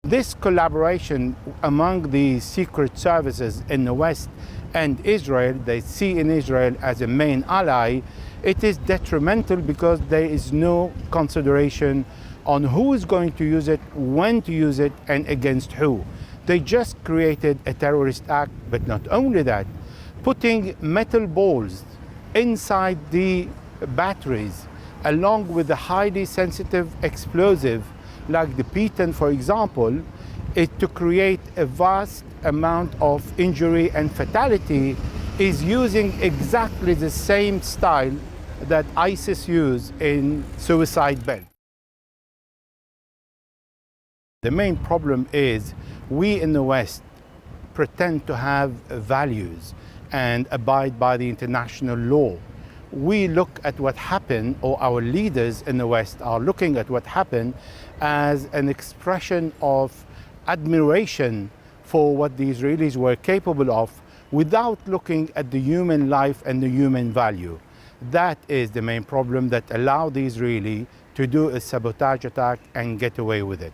This collaboration among the secret services in the West and Israel, they see in Israel as a main ally, it is detrimental because there is no consideration on who is going to use it, when to use it, and against who. They just created a terrorist act, but not only that, putting metal balls inside the batteries along with the highly sensitive explosive like the P10, for example, to create a vast amount of injury and fatality, is using exactly the same style that ISIS use in suicide belt. The main problem is we in the West pretend to have values and abide by the international law. We look at what happened, or our leaders in the West are looking at what happened as an expression of admiration for what the Israelis were capable of without looking at the human life and the human value. That is the main problem that allowed the Israeli to do a sabotage attack and get away with it.